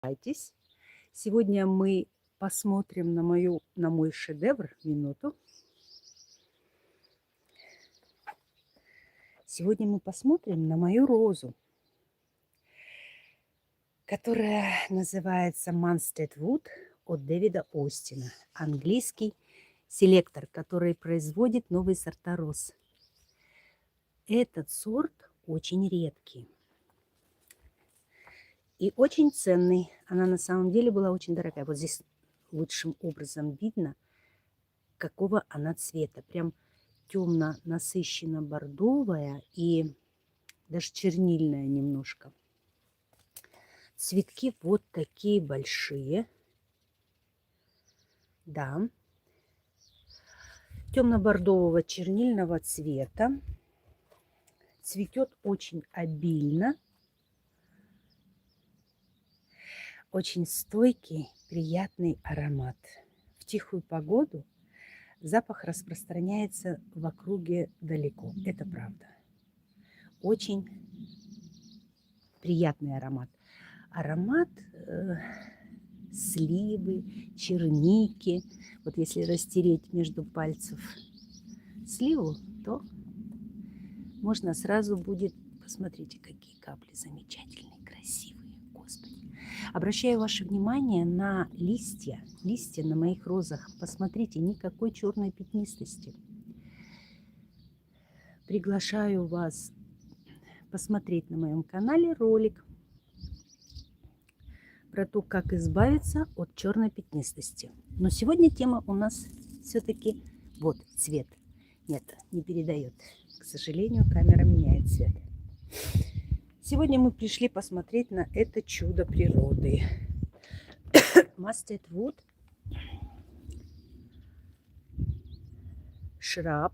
Присаживайтесь. Сегодня мы посмотрим на мой шедевр. Минуту. Сегодня мы посмотрим на мою розу, которая называется Munstead Wood от Дэвида Остина. Английский селектор, который производит новые сорта роз. Этот сорт очень редкий и очень ценный. Она на самом деле была очень дорогая. Вот здесь лучшим образом видно, какого она цвета. Прям темно-насыщенно-бордовая и даже чернильная немножко. Цветки вот такие большие. Да. Темно-бордового чернильного цвета. Цветет очень обильно. Очень стойкий, приятный аромат. В тихую погоду запах распространяется в округе далеко. Это правда. Очень приятный аромат. Аромат сливы, черники. Вот если растереть между пальцев сливу, то можно сразу будет... Посмотрите, какие капли замечательные, красивые. Господи. Обращаю ваше внимание на листья. Листья на моих розах. Посмотрите, никакой черной пятнистости. Приглашаю вас посмотреть на моем канале ролик про то, как избавиться от черной пятнистости. Но сегодня тема у нас все-таки вот цвет. Нет, не передает. К сожалению, камера меняет цвет. Сегодня мы пришли посмотреть на это чудо природы. Munstead Wood. Шраб.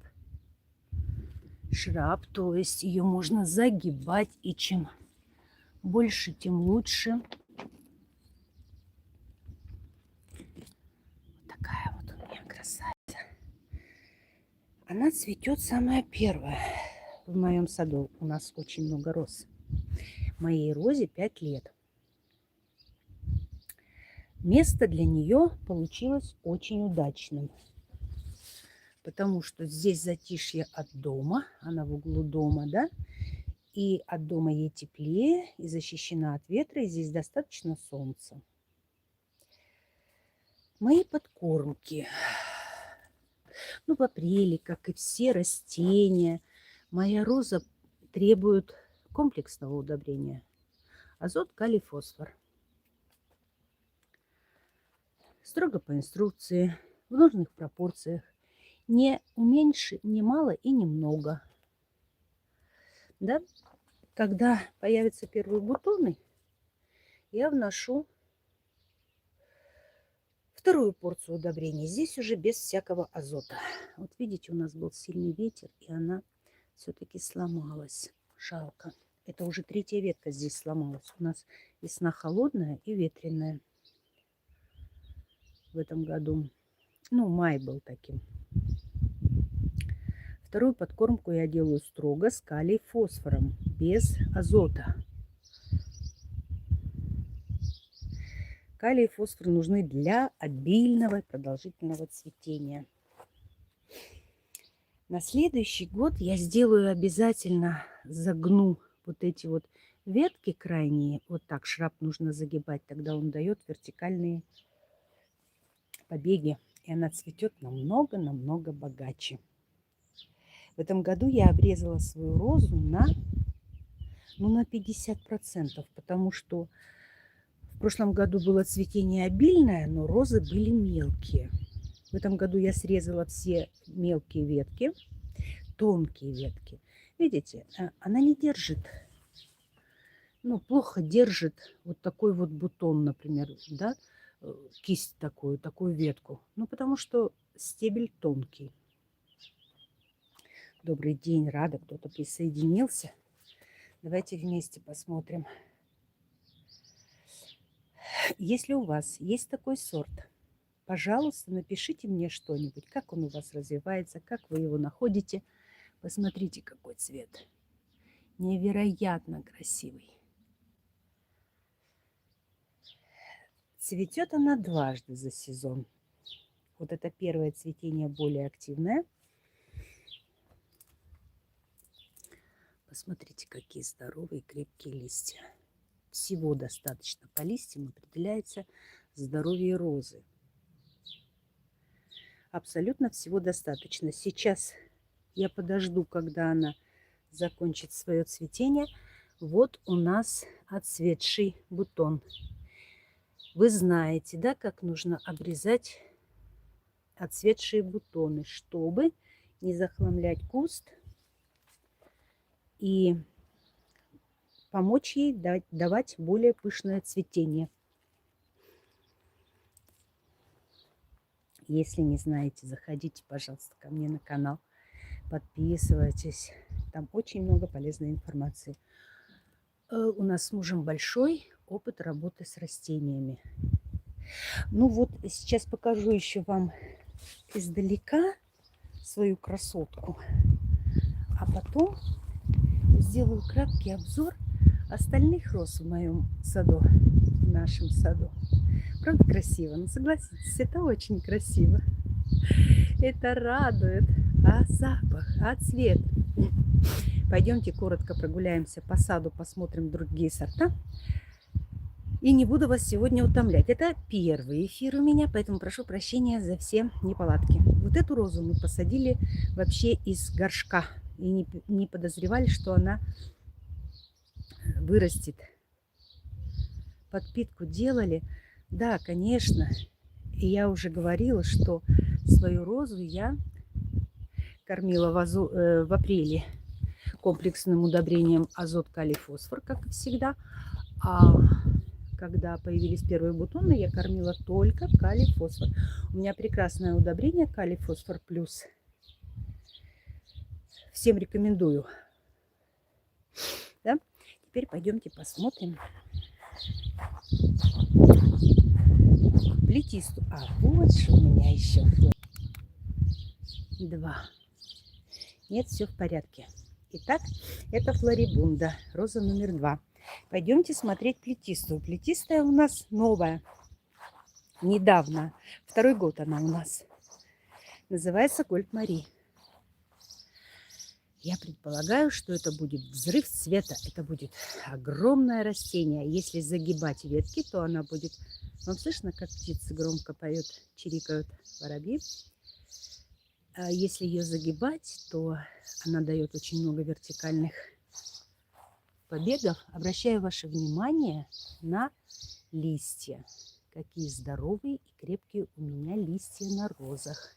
Шраб, то есть ее можно загибать, и чем больше, тем лучше. Такая вот у меня красавица. Она цветет самая первая в моем саду. У нас очень много роз. Моей розе 5 лет. Место для нее получилось очень удачным, потому что здесь затишье от дома, она в углу дома, да, и от дома ей теплее, и защищена от ветра, и здесь достаточно солнца. Мои подкормки. Ну, в апреле, как и все растения, моя роза требует комплексного удобрения. Азот, калий, фосфор. Строго по инструкции, в нужных пропорциях. Не уменьши, не мало и не много. Да? Когда появятся первые бутоны, я вношу вторую порцию удобрений. Здесь уже без всякого азота. Вот видите, у нас был сильный ветер, и она все-таки сломалась. Жалко. Это уже 3-я ветка здесь сломалась. У нас весна холодная и ветреная в этом году. Ну, май был таким. Вторую подкормку я делаю строго с калий-фосфором, без азота. Калий и фосфор нужны для обильного и продолжительного цветения. На следующий год я сделаю обязательно, загну вот эти вот ветки крайние. Вот так шраб нужно загибать, тогда он дает вертикальные побеги. И она цветет намного-намного богаче. В этом году я обрезала свою розу на 50%, потому что в прошлом году было цветение обильное, но розы были мелкие. В этом году я срезала все мелкие ветки, тонкие ветки. Видите, она не держит, ну, плохо держит вот такой вот бутон, например, да, кисть такую ветку. Ну, потому что стебель тонкий. Добрый день, рада, кто-то присоединился. Давайте вместе посмотрим. Если у вас есть такой сорт, пожалуйста, напишите мне что-нибудь, как он у вас развивается, как вы его находите. Посмотрите, какой цвет. Невероятно красивый. Цветет она дважды за сезон. Вот это первое цветение более активное. Посмотрите, какие здоровые крепкие листья. Всего достаточно по листьям определяется здоровье розы. Абсолютно всего достаточно. Сейчас я подожду, когда она закончит свое цветение. Вот у нас отцветший бутон. Вы знаете, да, как нужно обрезать отцветшие бутоны, чтобы не захламлять куст и помочь ей давать более пышное цветение. Если не знаете, заходите, пожалуйста, ко мне на канал, подписывайтесь. Там очень много полезной информации. У нас с мужем большой опыт работы с растениями. Ну вот, сейчас покажу еще вам издалека свою красотку. А потом сделаю краткий обзор остальных роз в моем саду, в нашем саду. Правда красиво? Ну согласитесь, это очень красиво. Это радует. А запах, а цвет. Пойдемте коротко прогуляемся по саду, посмотрим другие сорта. И не буду вас сегодня утомлять. Это первый эфир у меня, поэтому прошу прощения за все неполадки. Вот эту розу мы посадили вообще из горшка. И не подозревали, что она вырастет. Подпитку делали. Да, конечно. И я уже говорила, что свою розу я кормила в апреле комплексным удобрением азот, калий, фосфор, как и всегда. А когда появились первые бутоны, я кормила только калий, фосфор. У меня прекрасное удобрение калий, фосфор плюс. Всем рекомендую. Да? Теперь пойдемте посмотрим плетистую. А вот же у меня еще два. Нет, все в порядке. Итак, это флорибунда, роза номер 2. Пойдемте смотреть плетистую. Плетистая у нас новая. Недавно. Второй год она у нас. Называется Гольд Мари. Я предполагаю, что это будет взрыв цвета. Это будет огромное растение. Если загибать ветки, то она будет... Вам слышно, как птицы громко поют, чирикают воробьи? А если ее загибать, то она дает очень много вертикальных побегов. Обращаю ваше внимание на листья. Какие здоровые и крепкие у меня листья на розах.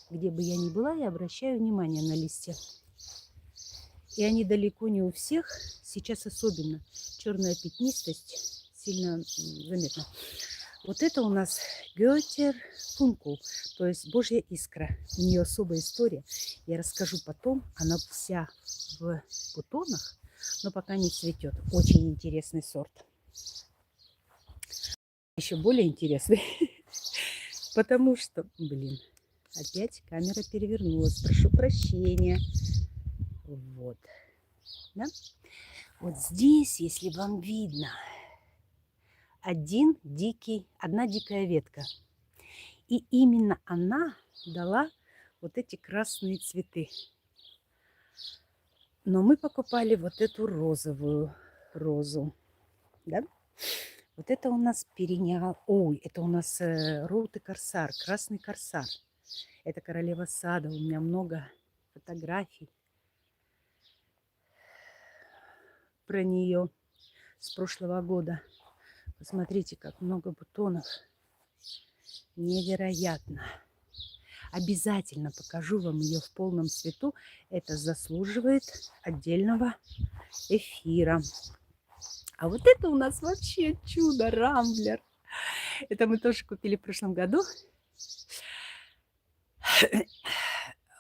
Где бы я ни была, я обращаю внимание на листья. И они далеко не у всех. Сейчас особенно черная пятнистость сильно заметна. Вот это у нас Гетер Функул, то есть Божья искра. У нее особая история. Я расскажу потом. Она вся в бутонах, но пока не цветет. Очень интересный сорт. Еще более интересный, потому что, блин, опять камера перевернулась. Прошу прощения. Вот. Да? Вот здесь, если вам видно, одна дикая ветка. И именно она дала вот эти красные цветы. Но мы покупали вот эту розовую розу. Да? Вот это у нас перенял. Ой, это у нас желтый корсар, красный корсар. Это королева сада. У меня много фотографий про нее с прошлого года. Посмотрите, как много бутонов. Невероятно. Обязательно покажу вам ее в полном цвету. Это заслуживает отдельного эфира. А вот это у нас вообще чудо, рамблер. Это мы тоже купили в прошлом году.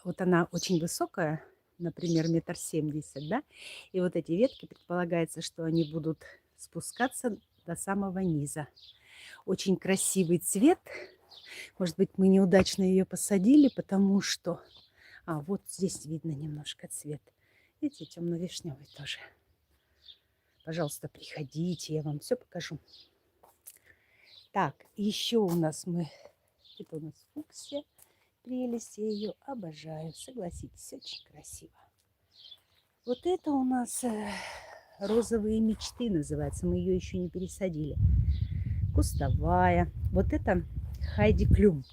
Вот она очень высокая, например, 1,70 м, да? И вот эти ветки, предполагается, что они будут спускаться до самого низа. Очень красивый цвет. Может быть, мы неудачно ее посадили, потому что... А, вот здесь видно немножко цвет. Видите, темно-вишневый тоже. Пожалуйста, приходите, я вам все покажу. Так, еще у нас это у нас фуксия. Прелесть, я ее обожаю. Согласитесь, очень красиво. Вот это у нас розовые мечты называется. Мы ее еще не пересадили. Кустовая. Вот это Хайди Клюм.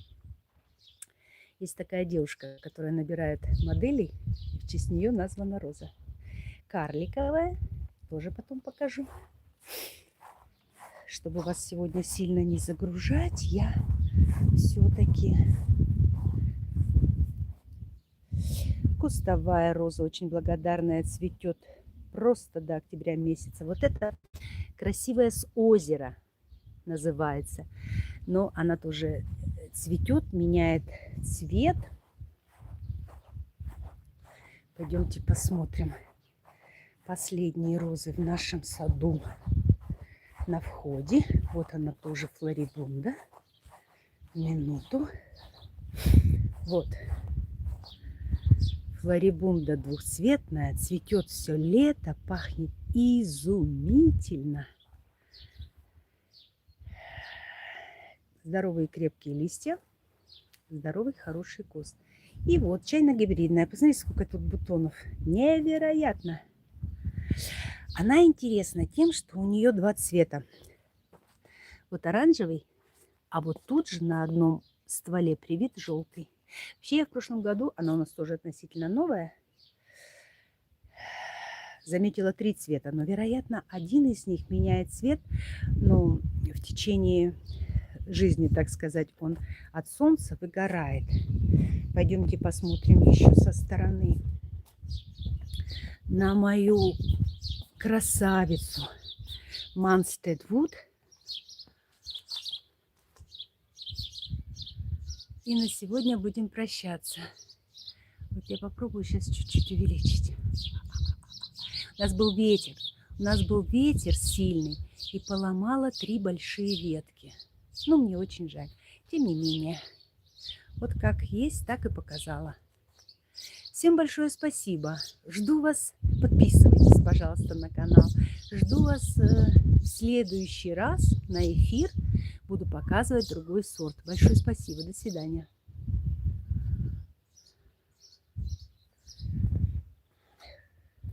Есть такая девушка, которая набирает моделей. В честь нее названа роза. Карликовая. Тоже потом покажу. Чтобы вас сегодня сильно не загружать, я все-таки... Кустовая роза очень благодарная, цветет просто до октября месяца. Вот это красивая с озера называется. Но она тоже цветет, меняет цвет. Пойдемте посмотрим последние розы в нашем саду. На входе. Вот она тоже флорибунда. Минуту. Вот. Флорибунда двухцветная, цветет все лето, пахнет изумительно. Здоровые крепкие листья, здоровый хороший куст. И вот чайно-гибридная. Посмотрите, сколько тут бутонов. Невероятно. Она интересна тем, что у нее два цвета. Вот оранжевый, а вот тут же на одном стволе привит желтый. Вообще я в прошлом году, она у нас тоже относительно новая, заметила 3 цвета. Но, вероятно, один из них меняет цвет, но в течение жизни, так сказать, он от солнца выгорает. Пойдемте посмотрим еще со стороны на мою красавицу Манстед Вуд. И на сегодня будем прощаться. Вот я попробую сейчас чуть-чуть увеличить. У нас был ветер сильный и поломало 3 большие ветки. Ну, мне очень жаль. Тем не менее, вот как есть, так и показала. Всем большое спасибо. Жду вас. Подписывайтесь, пожалуйста, на канал. Жду вас в следующий раз на эфир. Буду показывать другой сорт. Большое спасибо. До свидания.